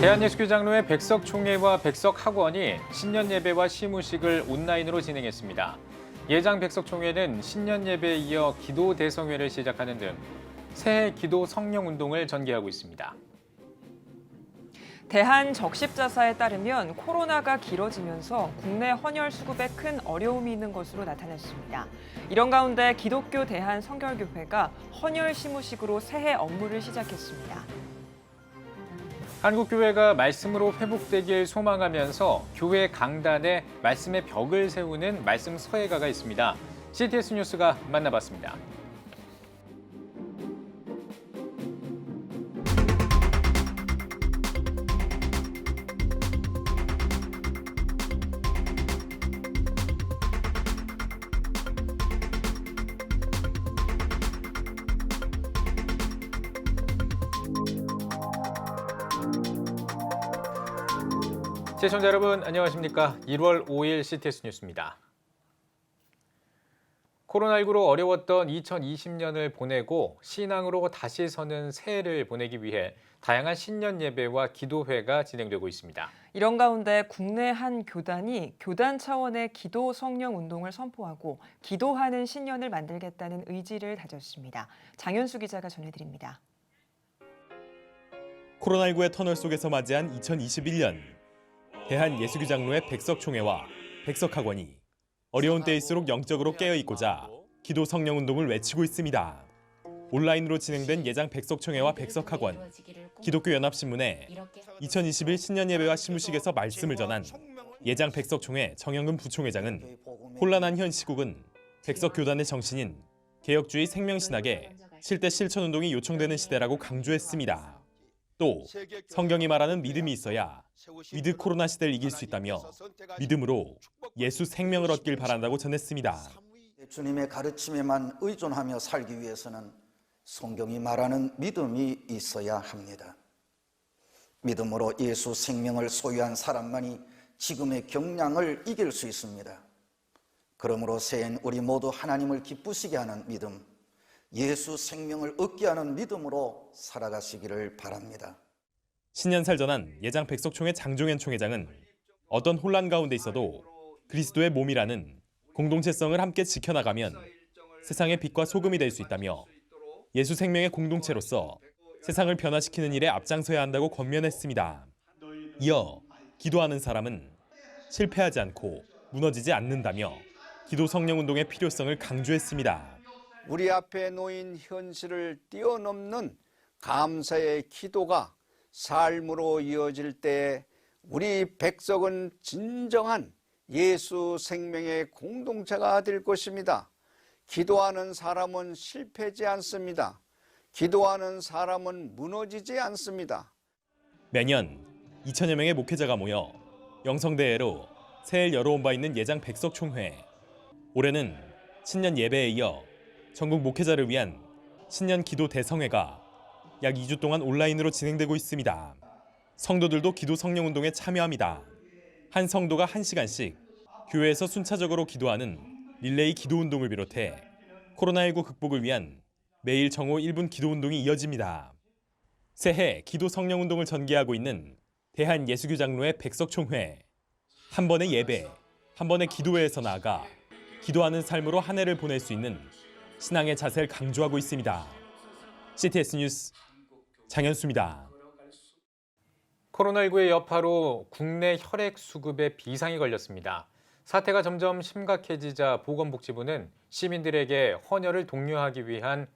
대한예수교장로회 백석총회와 백석학원이 신년 예배와 시무식을 온라인으로 진행했습니다. 예장 백석총회는 신년 예배에 이어 기도 대성회를 시작하는 등 새해 기도 성령 운동을 전개하고 있습니다. 대한적십자사에 따르면 코로나가 길어지면서 국내 헌혈 수급에 큰 어려움이 있는 것으로 나타났습니다. 이런 가운데 기독교 대한성결교회가 헌혈 시무식으로 새해 업무를 시작했습니다. 한국교회가 말씀으로 회복되길 소망하면서 교회 강단에 말씀의 벽을 세우는 말씀 서예가가 있습니다. CTS 뉴스가 만나봤습니다. 시청자 여러분 안녕하십니까? 1월 5일 CTS 뉴스입니다. 코로나19로 어려웠던 2020년을 보내고 신앙으로 다시 서는 새해를 보내기 위해 다양한 신년 예배와 기도회가 진행되고 있습니다. 이런 가운데 국내 한 교단이 교단 차원의 기도 성령 운동을 선포하고 기도하는 신년을 만들겠다는 의지를 다졌습니다. 장현수 기자가 전해드립니다. 코로나19의 터널 속에서 맞이한 2021년. 대한예수교장로회 백석총회와 백석학원이 어려운 때일수록 영적으로 깨어있고자 기도 성령 운동을 외치고 있습니다. 온라인으로 진행된 예장 백석총회와 백석학원, 기독교연합신문에 2021 신년 예배와 시무식에서 말씀을 전한 예장 백석총회 정영근 부총회장은 혼란한 현 시국은 백석교단의 정신인 개혁주의 생명신학의 실대 실천운동이 요청되는 시대라고 강조했습니다. 또 성경이 말하는 믿음이 있어야 위드 코로나 시대를 이길 수 있다며 믿음으로 예수 생명을 얻길 바란다고 전했습니다. 주님의 가르침에만 의존하며 살기 위해서는 성경이 말하는 믿음이 있어야 합니다. 믿음으로 예수 생명을 소유한 사람만이 지금의 경량을 이길 수 있습니다. 그러므로 새해엔 우리 모두 하나님을 기쁘시게 하는 믿음, 예수 생명을 얻게 하는 믿음으로 살아가시기를 바랍니다. 신년살 전한 예장 백석총회 장종현 총회장은 어떤 혼란 가운데 있어도 그리스도의 몸이라는 공동체성을 함께 지켜나가면 세상의 빛과 소금이 될 수 있다며 예수 생명의 공동체로서 세상을 변화시키는 일에 앞장서야 한다고 권면했습니다. 이어 기도하는 사람은 실패하지 않고 무너지지 않는다며 기도 성령 운동의 필요성을 강조했습니다. 우리 앞에 놓인 현실을 뛰어넘는 감사의 기도가 삶으로 이어질 때 우리 백석은 진정한 예수 생명의 공동체가 될 것입니다. 기도하는 사람은 실패하지 않습니다. 기도하는 사람은 무너지지 않습니다. 매년 2천여 명의 목회자가 모여 영성대회로 새해를 열어온 바 있는 예장 백석총회. 올해는 신년 예배에 이어 전국 목회자를 위한 신년 기도 대성회가 약 2주 동안 온라인으로 진행되고 있습니다. 성도들도 기도 성령 운동에 참여합니다. 한 성도가 1시간씩 교회에서 순차적으로 기도하는 릴레이 기도 운동을 비롯해 코로나19 극복을 위한 매일 정오 1분 기도 운동이 이어집니다. 새해 기도 성령 운동을 전개하고 있는 대한예수교장로회 백석총회. 한 번의 예배, 한 번의 기도회에서 나아가 기도하는 삶으로 한 해를 보낼 수 있는 신앙의 자세를 강조하고 있습니다. CTS 뉴스 장현수입니다. 코로나19의 여파로 국내 혈액 수급에 비상이 걸렸습니다. 사태가 점점 심각해지자 보건복지부는 시민들에게 헌혈을 독려하기 위한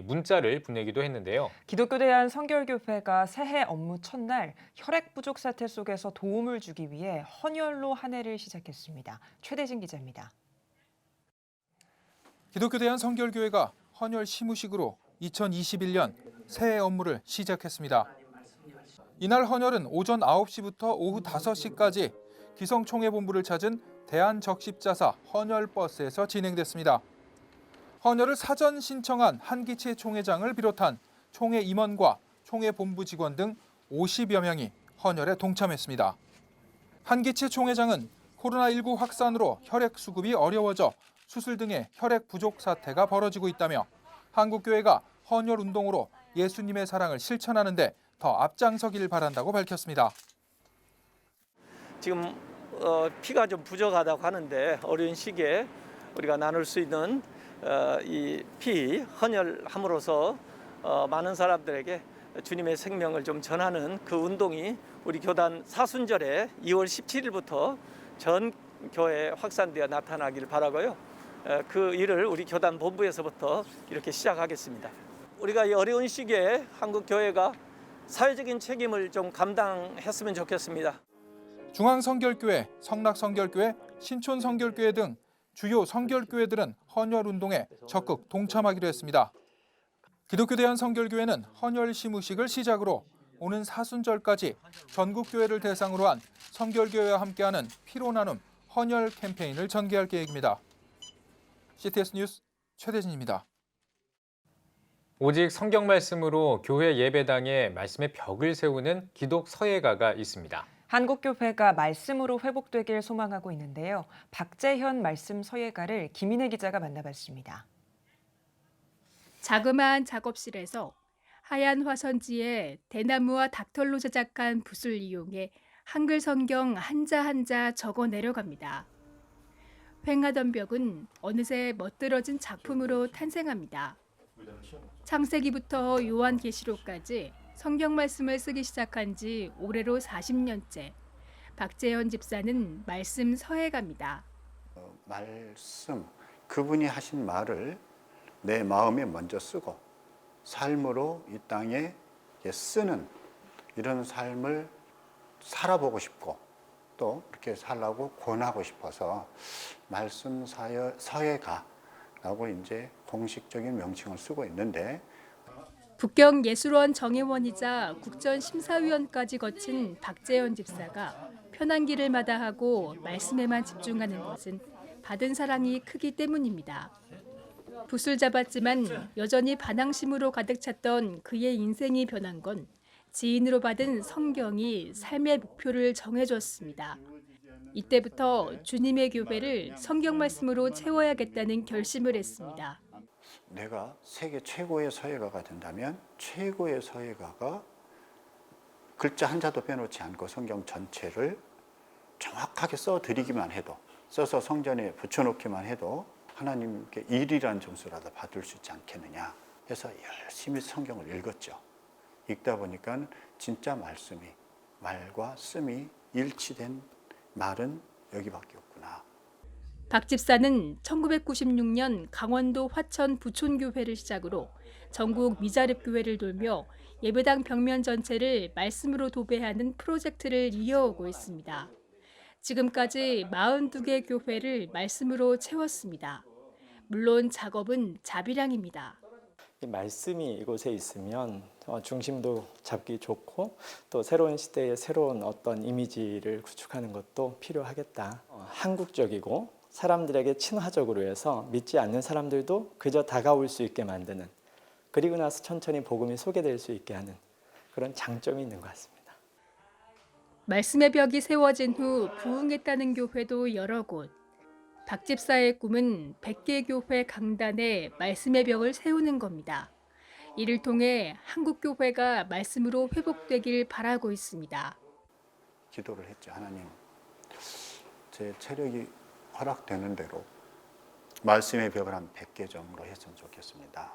문자를 보내기도 했는데요. 기독교 대한성결교회가 새해 업무 첫날 혈액 부족 사태 속에서 도움을 주기 위해 헌혈로 한 해를 시작했습니다. 최대진 기자입니다. 기독교 대한성결교회가 헌혈 시무식으로 2021년 새해 업무를 시작했습니다. 이날 헌혈은 오전 9시부터 오후 5시까지 기성총회본부를 찾은 대한적십자사 헌혈버스에서 진행됐습니다. 헌혈을 사전 신청한 한기채 총회장을 비롯한 총회 임원과 총회 본부 직원 등 50여 명이 헌혈에 동참했습니다. 한기채 총회장은 코로나19 확산으로 혈액 수급이 어려워져 수술 등의 혈액 부족 사태가 벌어지고 있다며 한국교회가 헌혈 운동으로 예수님의 사랑을 실천하는 데 더 앞장서길 바란다고 밝혔습니다. 지금 피가 좀 부족하다고 하는데 어려운 시기에 우리가 나눌 수 있는 이 피 헌혈함으로써 많은 사람들에게 주님의 생명을 좀 전하는 그 운동이 우리 교단 사순절에 2월 17일부터 전 교회에 확산되어 나타나기를 바라고요. 그 일을 우리 교단 본부에서부터 이렇게 시작하겠습니다. 우리가 이 어려운 시기에 한국 교회가 사회적인 책임을 좀 감당했으면 좋겠습니다. 중앙성결교회, 성락성결교회, 신촌성결교회 등 주요 성결교회들은 헌혈운동에 적극 동참하기로 했습니다. 기독교 대한성결교회는 헌혈 시무식을 시작으로 오는 사순절까지 전국 교회를 대상으로 한 성결교회와 함께하는 피로 나눔 헌혈 캠페인을 전개할 계획입니다. CTS 뉴스 최대진입니다. 오직 성경 말씀으로 교회 예배당에 말씀의 벽을 세우는 기독 서예가가 있습니다. 한국교회가 말씀으로 회복되길 소망하고 있는데요. 박재현 말씀 서예가를 김인혜 기자가 만나봤습니다. 자그마한 작업실에서 하얀 화선지에 대나무와 닥털로 제작한 붓을 이용해 한글 성경 한자 한자 적어 내려갑니다. 횡하던 벽은 어느새 멋들어진 작품으로 탄생합니다. 창세기부터 요한계시록까지 성경 말씀을 쓰기 시작한 지 올해로 40년째. 박재현 집사는 말씀 서예가입니다. 말씀, 그분이 하신 말을 내 마음에 먼저 쓰고 삶으로 이 땅에 쓰는 이런 삶을 살아보고 싶고 또 그렇게 살라고 권하고 싶어서 말씀 서예가라고 이제 공식적인 명칭을 쓰고 있는데, 북경예술원 정회원이자 국전심사위원까지 거친 박재현 집사가 편한 길을 마다하고 말씀에만 집중하는 것은 받은 사랑이 크기 때문입니다. 붓을 잡았지만 여전히 반항심으로 가득 찼던 그의 인생이 변한 건 지인으로 받은 성경이 삶의 목표를 정해줬습니다. 이때부터 주님의 교회를 성경 말씀으로 채워야겠다는 결심을 했습니다. 내가 세계 최고의 서예가가 된다면 최고의 서예가가 글자 한자도 빼놓지 않고 성경 전체를 정확하게 써드리기만 해도, 써서 성전에 붙여놓기만 해도 하나님께 1이라는 점수라도 받을 수 있지 않겠느냐 해서 열심히 성경을 읽었죠. 읽다 보니까 진짜 말과 씀이 일치된 말은 여기밖에 없구나. 박 집사는 1996년 강원도 화천 부촌교회를 시작으로 전국 미자립교회를 돌며 예배당 벽면 전체를 말씀으로 도배하는 프로젝트를 이어오고 있습니다. 지금까지 42개 교회를 말씀으로 채웠습니다. 물론 작업은 자비량입니다. 이 말씀이 이곳에 있으면 중심도 잡기 좋고 또 새로운 시대의 새로운 어떤 이미지를 구축하는 것도 필요하겠다. 한국적이고 사람들에게 친화적으로 해서 믿지 않는 사람들도 그저 다가올 수 있게 만드는, 그리고 나서 천천히 복음이 소개될 수 있게 하는 그런 장점이 있는 것 같습니다. 말씀의 벽이 세워진 후 부흥했다는 교회도 여러 곳. 박 집사의 꿈은 100개 교회 강단에 말씀의 벽을 세우는 겁니다. 이를 통해 한국 교회가 말씀으로 회복되길 바라고 있습니다. 기도를 했죠. 하나님, 제 체력이 허락되는 대로 말씀의 벽을 한 100개 정도 했으면 좋겠습니다.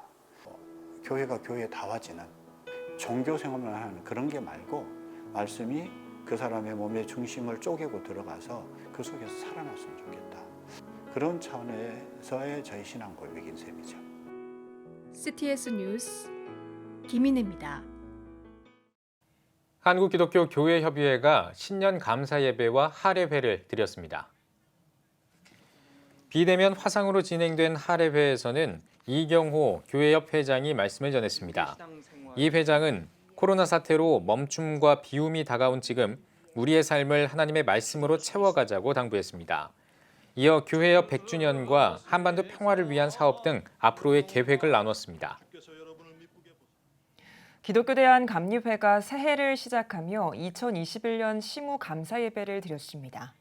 교회가 교회다워지는 종교 생활만 하는 그런 게 말고 말씀이 그 사람의 몸의 중심을 쪼개고 들어가서 그 속에서 살아났으면 좋겠다. 그런 차원에서의 저희 신앙 고백인 셈이죠. CTS 뉴스 김인혜입니다. 한국기독교교회협의회가 신년 감사 예배와 할애회를 드렸습니다. 비대면 화상으로 진행된 할애회에서는 이경호 교회협 회장이 말씀을 전했습니다. 이 회장은 코로나 사태로 멈춤과 비움이 다가온 지금 우리의 삶을 하나님의 말씀으로 채워가자고 당부했습니다. 이어 교회협 100주년과 한반도 평화를 위한 사업 등 앞으로의 계획을 나눴습니다. 기독교 대한감리회가 새해를 시작하며 2021년 시무 감사 예배를 드렸습니다.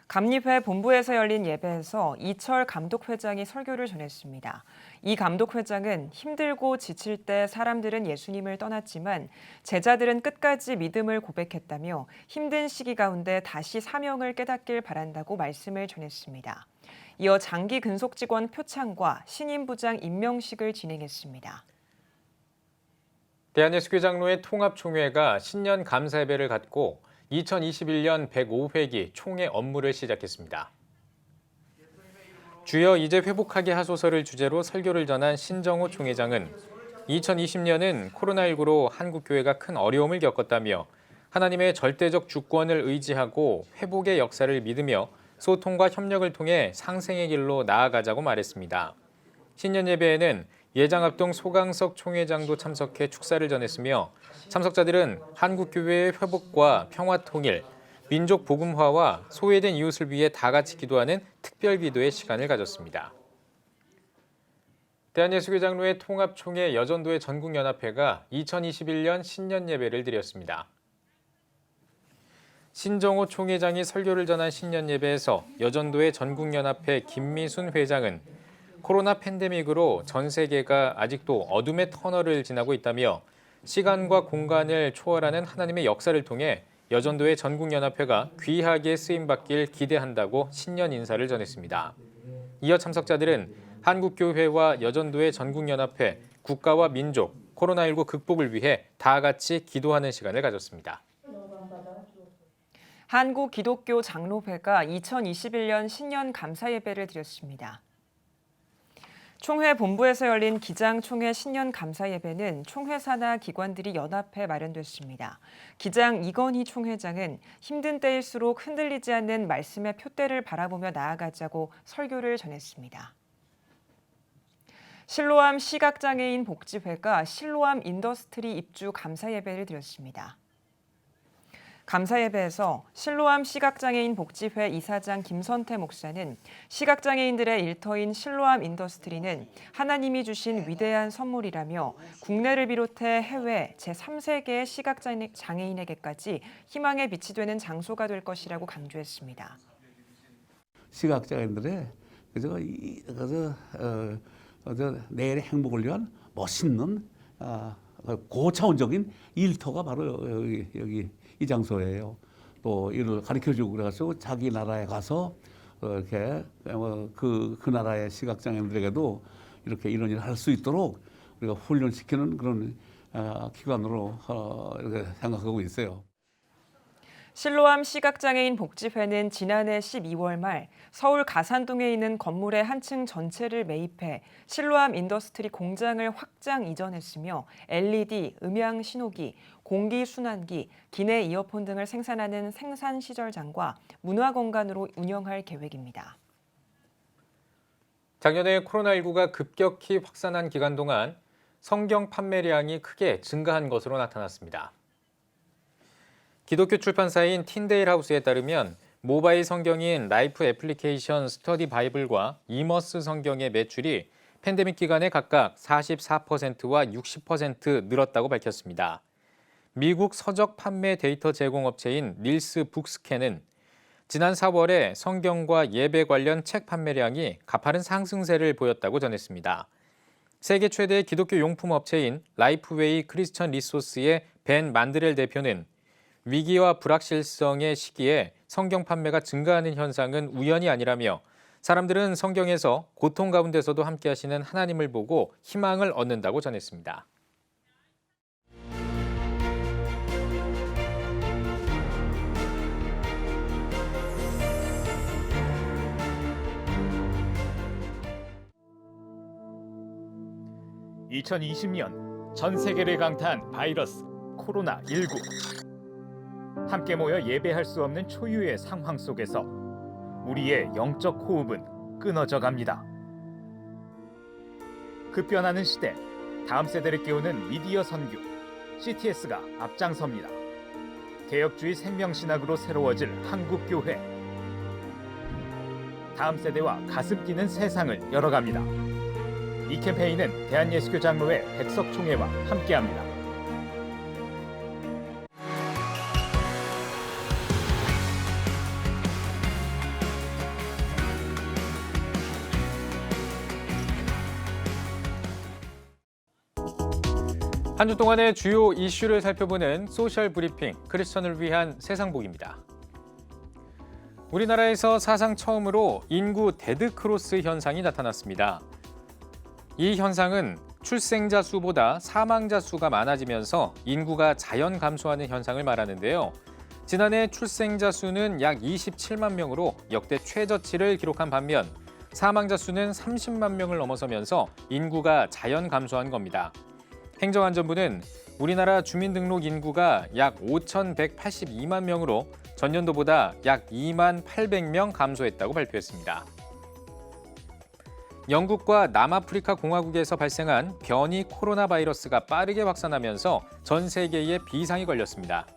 감리회 본부에서 열린 예배에서 이철 감독회장이 설교를 전했습니다. 이 감독회장은 힘들고 지칠 때 사람들은 예수님을 떠났지만 제자들은 끝까지 믿음을 고백했다며 힘든 시기 가운데 다시 사명을 깨닫길 바란다고 말씀을 전했습니다. 이어 장기 근속 직원 표창과 신임 부장 임명식을 진행했습니다. 대한예수교 장로회 통합총회가 신년 감사 예배를 갖고 2021년 105회기 총회 업무를 시작했습니다. 주여 이제 회복하게 하소서를 주제로 설교를 전한 신정호 총회장은 2020년은 코로나19로 한국교회가 큰 어려움을 겪었다며 하나님의 절대적 주권을 의지하고 회복의 역사를 믿으며 소통과 협력을 통해 상생의 길로 나아가자고 말했습니다. 신년 예배에는 예장합동 소강석 총회장도 참석해 축사를 전했으며 참석자들은 한국교회의 회복과 평화 통일, 민족 복음화와 소외된 이웃을 위해 다 같이 기도하는 특별 기도의 시간을 가졌습니다. 대한예수교 장로회 통합총회 여전도회 전국연합회가 2021년 신년 예배를 드렸습니다. 신정호 총회장이 설교를 전한 신년 예배에서 여전도회 전국연합회 김미순 회장은 코로나 팬데믹으로 전 세계가 아직도 어둠의 터널을 지나고 있다며 시간과 공간을 초월하는 하나님의 역사를 통해 여전도회 전국연합회가 귀하게 쓰임받길 기대한다고 신년 인사를 전했습니다. 이어 참석자들은 한국교회와 여전도회 전국연합회, 국가와 민족, 코로나19 극복을 위해 다 같이 기도하는 시간을 가졌습니다. 한국기독교장로회가 2021년 신년 감사 예배를 드렸습니다. 총회 본부에서 열린 기장총회 신년 감사 예배는 총회 산하 기관들이 연합해 마련됐습니다. 기장 이건희 총회장은 힘든 때일수록 흔들리지 않는 말씀의 표대를 바라보며 나아가자고 설교를 전했습니다. 실로암 시각장애인 복지회가 실로암 인더스트리 입주 감사 예배를 드렸습니다. 감사 예배에서 실로암 시각장애인 복지회 이사장 김선태 목사는 시각장애인들의 일터인 실로암 인더스트리는 하나님이 주신 위대한 선물이라며 국내를 비롯해 해외 제3세계의 시각장애인에게까지 희망의 빛이 되는 장소가 될 것이라고 강조했습니다. 시각장애인들의 내일의 행복을 위한 멋있는 고차원적인 일터가 바로 여기 이 장소예요. 또 이를 가르쳐주고 그래가지고 자기 나라에 가서 이렇게 그 나라의 시각장애인들에게도 이렇게 이런 일을 할 수 있도록 우리가 훈련시키는 그런 기관으로 이렇게 생각하고 있어요. 실로암 시각장애인 복지회는 지난해 12월 말 서울 가산동에 있는 건물의 한 층 전체를 매입해 실로암 인더스트리 공장을 확장 이전했으며 LED, 음향 신호기, 공기 순환기, 기내 이어폰 등을 생산하는 생산 시절장과 문화 공간으로 운영할 계획입니다. 작년에 코로나19가 급격히 확산한 기간 동안 성경 판매량이 크게 증가한 것으로 나타났습니다. 기독교 출판사인 틴데일 하우스에 따르면 모바일 성경인 라이프 애플리케이션 스터디 바이블과 이머스 성경의 매출이 팬데믹 기간에 각각 44%와 60% 늘었다고 밝혔습니다. 미국 서적 판매 데이터 제공업체인 닐스 북스캔은 지난 4월에 성경과 예배 관련 책 판매량이 가파른 상승세를 보였다고 전했습니다. 세계 최대의 기독교 용품 업체인 라이프웨이 크리스천 리소스의 벤 만드렐 대표는 위기와 불확실성의 시기에 성경 판매가 증가하는 현상은 우연이 아니라며 사람들은 성경에서 고통 가운데서도 함께 하시는 하나님을 보고 희망을 얻는다고 전했습니다. (2020년) 전 세계를 강타한 바이러스 코로나19. 함께 모여 예배할 수 없는 초유의 상황 속에서 우리의 영적 호흡은 끊어져 갑니다. 급변하는 시대, 다음 세대를 깨우는 미디어 선교, CTS가 앞장섭니다. 개혁주의 생명신학으로 새로워질 한국교회. 다음 세대와 가슴 뛰는 세상을 열어갑니다. 이 캠페인은 대한예수교 장로회 백석총회와 함께합니다. 한 주 동안의 주요 이슈를 살펴보는 소셜 브리핑, 크리스천을 위한 세상복입니다. 우리나라에서 사상 처음으로 인구 데드크로스 현상이 나타났습니다. 이 현상은 출생자 수보다 사망자 수가 많아지면서 인구가 자연 감소하는 현상을 말하는데요. 지난해 출생자 수는 약 27만 명으로 역대 최저치를 기록한 반면 사망자 수는 30만 명을 넘어서면서 인구가 자연 감소한 겁니다. 행정안전부는 우리나라 주민등록 인구가 약 5,182만 명으로 전년도보다 약 2만 800명 감소했다고 발표했습니다. 영국과 남아프리카 공화국에서 발생한 변이 코로나 바이러스가 빠르게 확산하면서 전 세계에 비상이 걸렸습니다.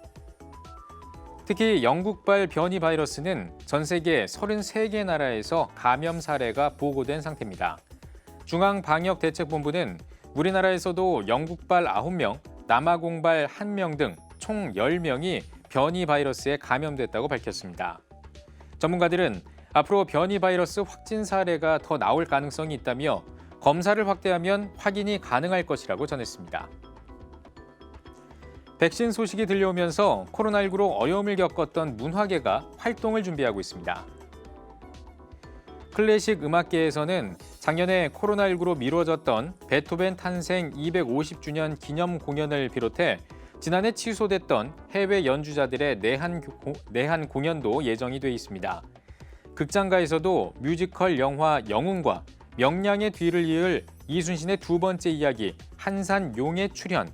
특히 영국발 변이 바이러스는 전 세계 33개 나라에서 감염 사례가 보고된 상태입니다. 중앙방역대책본부는 우리나라에서도 영국발 9명, 남아공발 1명 등 총 10명이 변이 바이러스에 감염됐다고 밝혔습니다. 전문가들은 앞으로 변이 바이러스 확진 사례가 더 나올 가능성이 있다며 검사를 확대하면 확인이 가능할 것이라고 전했습니다. 백신 소식이 들려오면서 코로나19로 어려움을 겪었던 문화계가 활동을 준비하고 있습니다. 클래식 음악계에서는 작년에 코로나19로 미뤄졌던 베토벤 탄생 250주년 기념 공연을 비롯해 지난해 취소됐던 해외 연주자들의 내한 공연도 예정이 돼 있습니다. 극장가에서도 뮤지컬 영화 영웅과 명량의 뒤를 이을 이순신의 두 번째 이야기 한산용의 출현,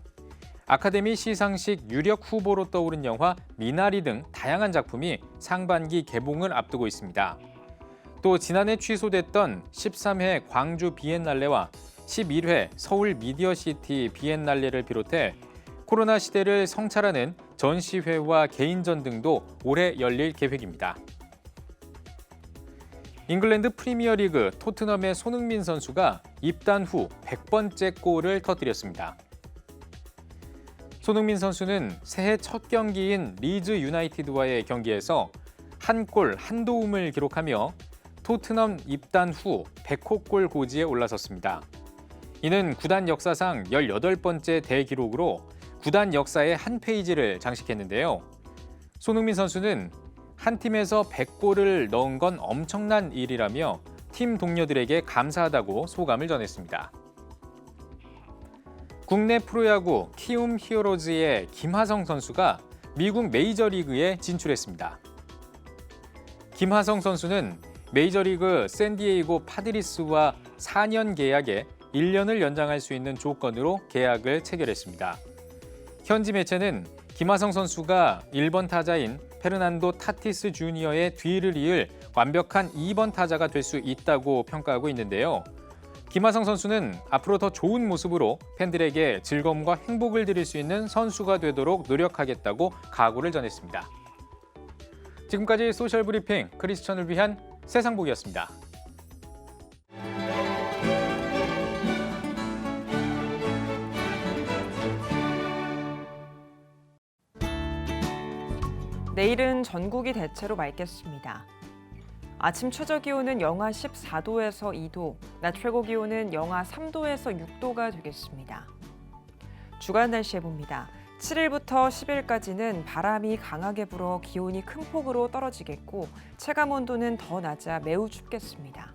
아카데미 시상식 유력 후보로 떠오른 영화 미나리 등 다양한 작품이 상반기 개봉을 앞두고 있습니다. 또 지난해 취소됐던 13회 광주 비엔날레와 11회 서울 미디어시티 비엔날레를 비롯해 코로나 시대를 성찰하는 전시회와 개인전 등도 올해 열릴 계획입니다. 잉글랜드 프리미어리그 토트넘의 손흥민 선수가 입단 후 100번째 골을 터뜨렸습니다. 손흥민 선수는 새해 첫 경기인 리즈 유나이티드와의 경기에서 한 골 한 도움을 기록하며 토트넘 입단 후 100호 골 고지에 올라섰습니다. 이는 구단 역사상 18번째 대기록으로 구단 역사의 한 페이지를 장식했는데요. 손흥민 선수는 한 팀에서 100골을 넣은 건 엄청난 일이라며 팀 동료들에게 감사하다고 소감을 전했습니다. 국내 프로야구 키움 히어로즈의 김하성 선수가 미국 메이저리그에 진출했습니다. 김하성 선수는 메이저리그 샌디에이고 파드리스와 4년 계약에 1년을 연장할 수 있는 조건으로 계약을 체결했습니다. 현지 매체는 김하성 선수가 1번 타자인 페르난도 타티스 주니어의 뒤를 이을 완벽한 2번 타자가 될 수 있다고 평가하고 있는데요. 김하성 선수는 앞으로 더 좋은 모습으로 팬들에게 즐거움과 행복을 드릴 수 있는 선수가 되도록 노력하겠다고 각오를 전했습니다. 지금까지 소셜 브리핑 크리스천을 위한 세상복이었습니다. 내일은 전국이 대체로 맑겠습니다. 아침 최저 기온은 영하 14도에서 2도, 낮 최고 기온은 영하 3도에서 6도가 되겠습니다. 주간 날씨 해봅니다. 7일부터 10일까지는 바람이 강하게 불어 기온이 큰 폭으로 떨어지겠고 체감 온도는 더 낮아 매우 춥겠습니다.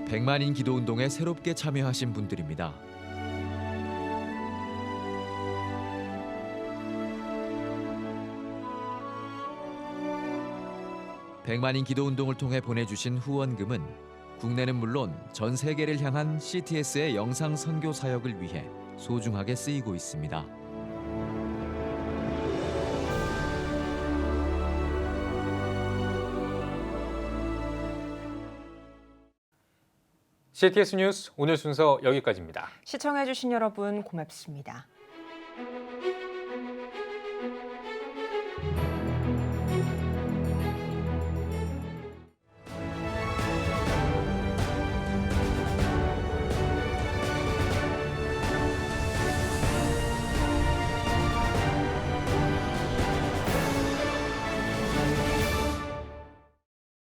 백만인 기도운동에 새롭게 참여하신 분들입니다. 백만인 기도운동을 통해 보내주신 후원금은 국내는 물론 전 세계를 향한 CTS의 영상 선교 사역을 위해 소중하게 쓰이고 있습니다. CTS 뉴스 오늘 순서 여기까지입니다. 시청해주신 여러분 고맙습니다.